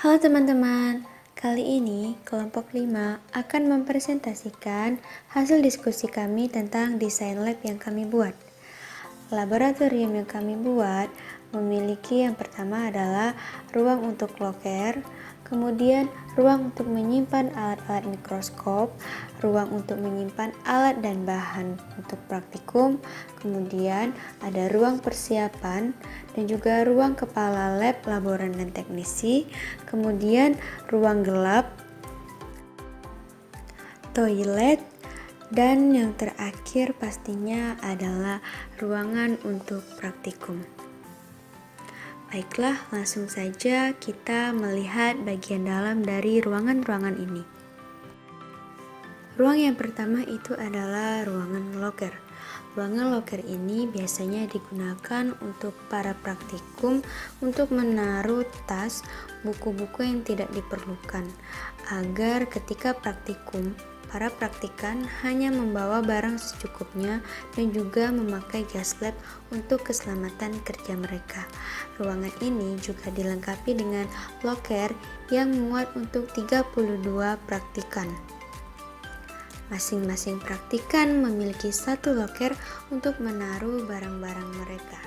Halo teman-teman, kali ini kelompok 5 akan mempresentasikan hasil diskusi kami tentang desain lab yang kami buat. Laboratorium yang kami buat memiliki yang pertama adalah ruang untuk loker, kemudian ruang untuk menyimpan alat-alat mikroskop, ruang untuk menyimpan alat dan bahan untuk praktikum, kemudian ada ruang persiapan dan juga ruang kepala lab, laboran dan teknisi, kemudian ruang gelap, toilet, dan yang terakhir pastinya adalah ruangan untuk praktikum. Baiklah, langsung saja kita melihat bagian dalam dari ruangan-ruangan ini. Ruang yang pertama itu adalah ruangan loker. Ruangan loker ini biasanya digunakan untuk para praktikum untuk menaruh tas, buku-buku yang tidak diperlukan, agar ketika praktikum, para praktikan hanya membawa barang secukupnya dan juga memakai gas lab untuk keselamatan kerja mereka. Ruangan ini juga dilengkapi dengan loker yang muat untuk 32 praktikan. Masing-masing praktikan memiliki satu loker untuk menaruh barang-barang mereka.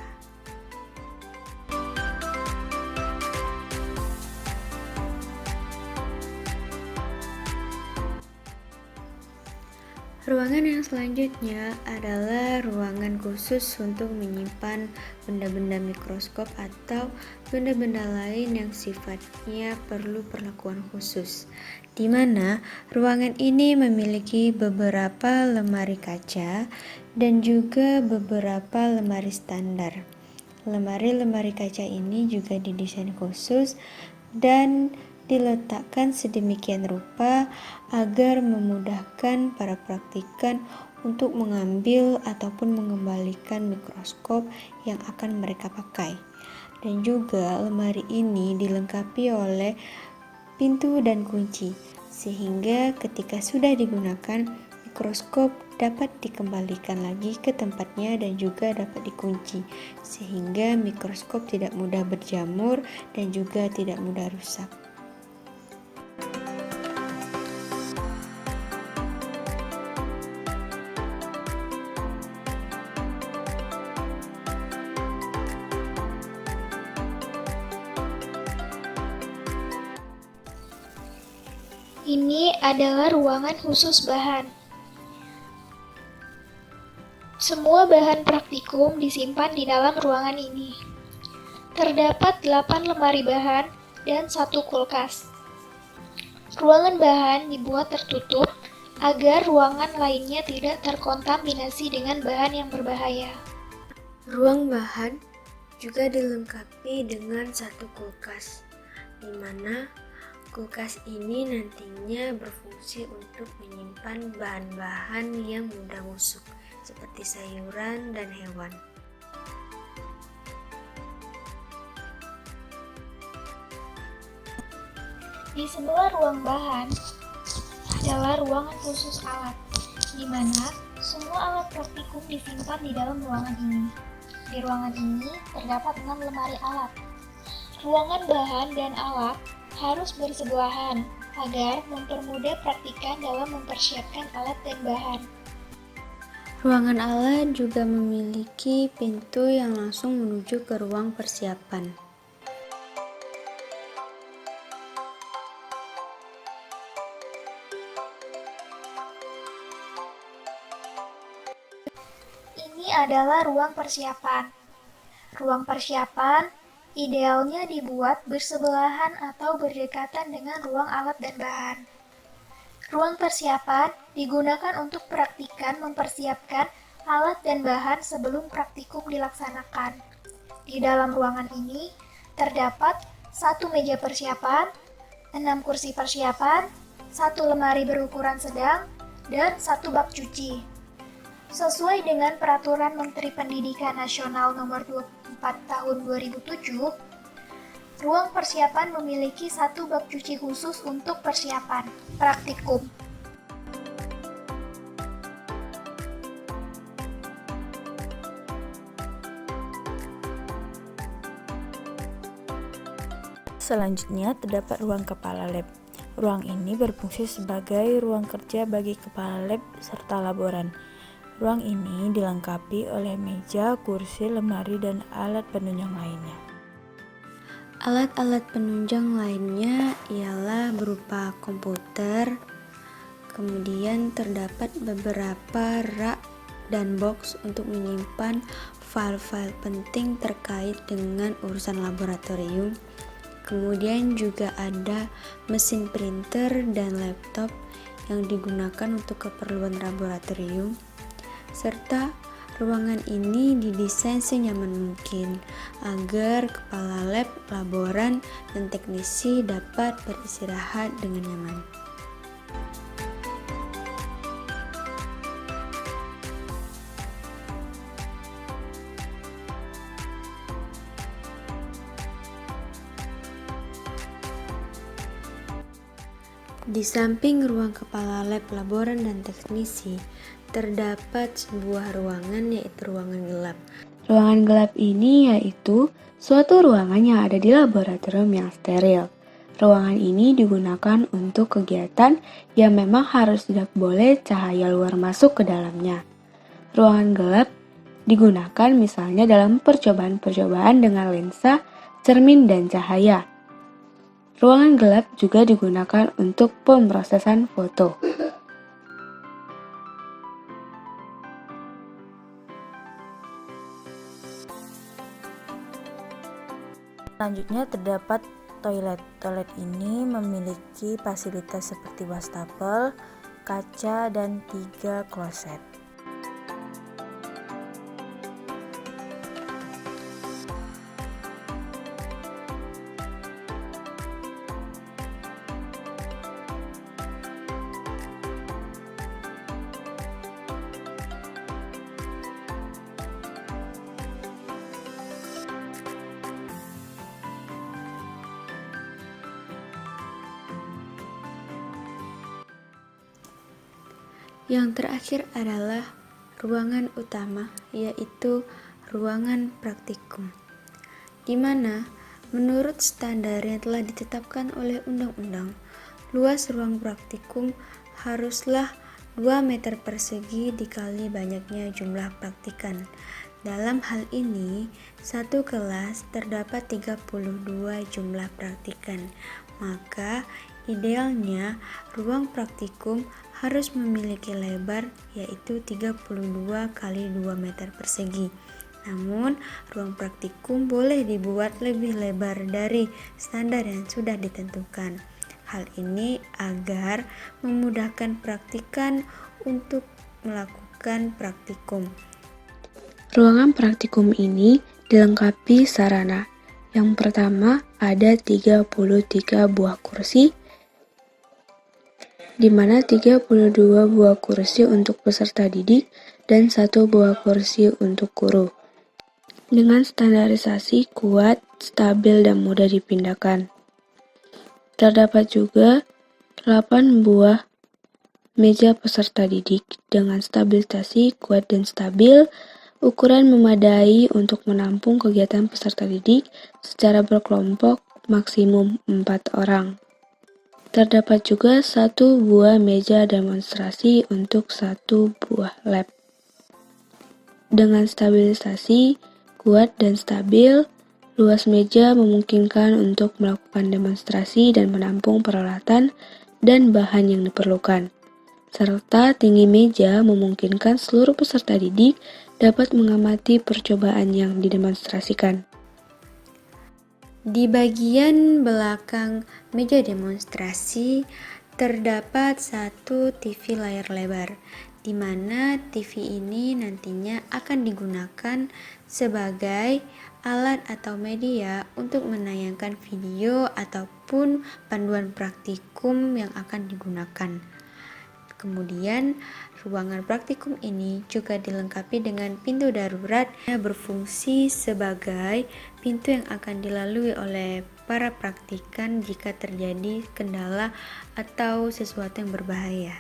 Ruangan yang selanjutnya adalah ruangan khusus untuk menyimpan benda-benda mikroskop atau benda-benda lain yang sifatnya perlu perlakuan khusus, di mana ruangan ini memiliki beberapa lemari kaca dan juga beberapa lemari standar. Lemari-lemari kaca ini juga didesain khusus dan diletakkan sedemikian rupa agar memudahkan para praktikan untuk mengambil ataupun mengembalikan mikroskop yang akan mereka pakai. Dan juga lemari ini dilengkapi oleh pintu dan kunci, sehingga ketika sudah digunakan, mikroskop dapat dikembalikan lagi ke tempatnya dan juga dapat dikunci, sehingga mikroskop tidak mudah berjamur dan juga tidak mudah rusak. Ini adalah ruangan khusus bahan. Semua bahan praktikum disimpan di dalam ruangan ini. Terdapat 8 lemari bahan dan 1 kulkas. Ruangan bahan dibuat tertutup agar ruangan lainnya tidak terkontaminasi dengan bahan yang berbahaya. Ruang bahan juga dilengkapi dengan satu kulkas, di mana kulkas ini nantinya berfungsi untuk menyimpan bahan-bahan yang mudah busuk, seperti sayuran dan hewan. Di sebelah ruang bahan adalah ruangan khusus alat, di mana semua alat praktikum disimpan di dalam ruangan ini. Di ruangan ini terdapat 6 lemari alat. Ruangan bahan dan alat harus bersebelahan agar mempermudah praktikan dalam mempersiapkan alat dan bahan. Ruangan alat juga memiliki pintu yang langsung menuju ke ruang persiapan. Ini adalah ruang persiapan. Ruang persiapan idealnya dibuat bersebelahan atau berdekatan dengan ruang alat dan bahan. Ruang persiapan digunakan untuk praktikan mempersiapkan alat dan bahan sebelum praktikum dilaksanakan. Di dalam ruangan ini terdapat 1 meja persiapan, 6 kursi persiapan, 1 lemari berukuran sedang, dan 1 bak cuci. Sesuai dengan Peraturan Menteri Pendidikan Nasional Nomor 24 Tahun 2007, ruang persiapan memiliki 1 bak cuci khusus untuk persiapan praktikum. Selanjutnya terdapat ruang kepala lab. Ruang ini berfungsi sebagai ruang kerja bagi kepala lab serta laboran. Ruang ini dilengkapi oleh meja, kursi, lemari, dan alat penunjang lainnya. Alat-alat penunjang lainnya ialah berupa komputer, kemudian terdapat beberapa rak dan box untuk menyimpan file-file penting terkait dengan urusan laboratorium. Kemudian juga ada mesin printer dan laptop yang digunakan untuk keperluan laboratorium, serta ruangan ini didesain senyaman mungkin agar kepala lab, laboran, dan teknisi dapat beristirahat dengan nyaman. Di samping ruang kepala lab, laboran, dan teknisi, terdapat sebuah ruangan yaitu ruangan gelap. Ruangan gelap ini yaitu suatu ruangan yang ada di laboratorium yang steril. Ruangan ini digunakan untuk kegiatan yang memang harus tidak boleh cahaya luar masuk ke dalamnya. Ruangan gelap digunakan misalnya dalam percobaan-percobaan dengan lensa, cermin, dan cahaya. Ruangan gelap juga digunakan untuk pemrosesan foto. Selanjutnya terdapat toilet. Toilet ini memiliki fasilitas seperti wastafel, kaca, dan 3 kloset. Yang terakhir adalah ruangan utama, yaitu ruangan praktikum, di mana menurut standar yang telah ditetapkan oleh undang-undang, luas ruang praktikum haruslah 2 meter persegi dikali banyaknya jumlah praktikan. Dalam hal ini, satu kelas terdapat 32 jumlah praktikan, maka idealnya ruang praktikum harus memiliki lebar yaitu 32 kali 2 meter persegi. Namun, ruang praktikum boleh dibuat lebih lebar dari standar yang sudah ditentukan. Hal ini agar memudahkan praktikan untuk melakukan praktikum. Ruangan praktikum ini dilengkapi sarana. Yang pertama, ada 33 buah kursi, di mana 32 buah kursi untuk peserta didik dan 1 buah kursi untuk guru. Dengan standarisasi kuat, stabil, dan mudah dipindahkan. Terdapat juga 8 buah meja peserta didik dengan stabilisasi kuat dan stabil, ukuran memadai untuk menampung kegiatan peserta didik secara berkelompok maksimum 4 orang. Terdapat juga 1 buah meja demonstrasi untuk 1 buah lab. Dengan stabilisasi kuat dan stabil, luas meja memungkinkan untuk melakukan demonstrasi dan menampung peralatan dan bahan yang diperlukan. Serta tinggi meja memungkinkan seluruh peserta didik dapat mengamati percobaan yang didemonstrasikan. Di bagian belakang meja demonstrasi terdapat 1 TV layar lebar, di mana TV ini nantinya akan digunakan sebagai alat atau media untuk menayangkan video ataupun panduan praktikum yang akan digunakan. Kemudian, ruangan praktikum ini juga dilengkapi dengan pintu darurat yang berfungsi sebagai pintu yang akan dilalui oleh para praktikan jika terjadi kendala atau sesuatu yang berbahaya.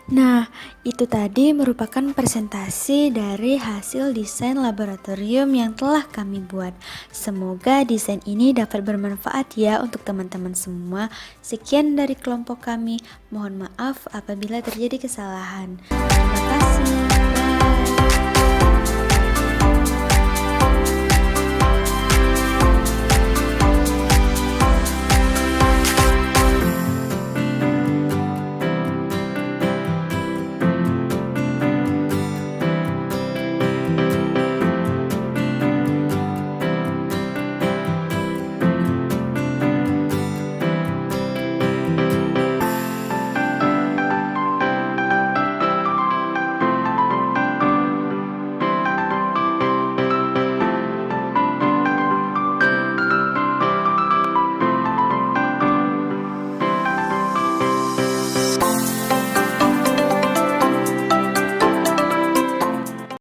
Nah, itu tadi merupakan presentasi dari hasil desain laboratorium yang telah kami buat. Semoga desain ini dapat bermanfaat ya untuk teman-teman semua. Sekian dari kelompok kami. Mohon maaf apabila terjadi kesalahan. Terima kasih.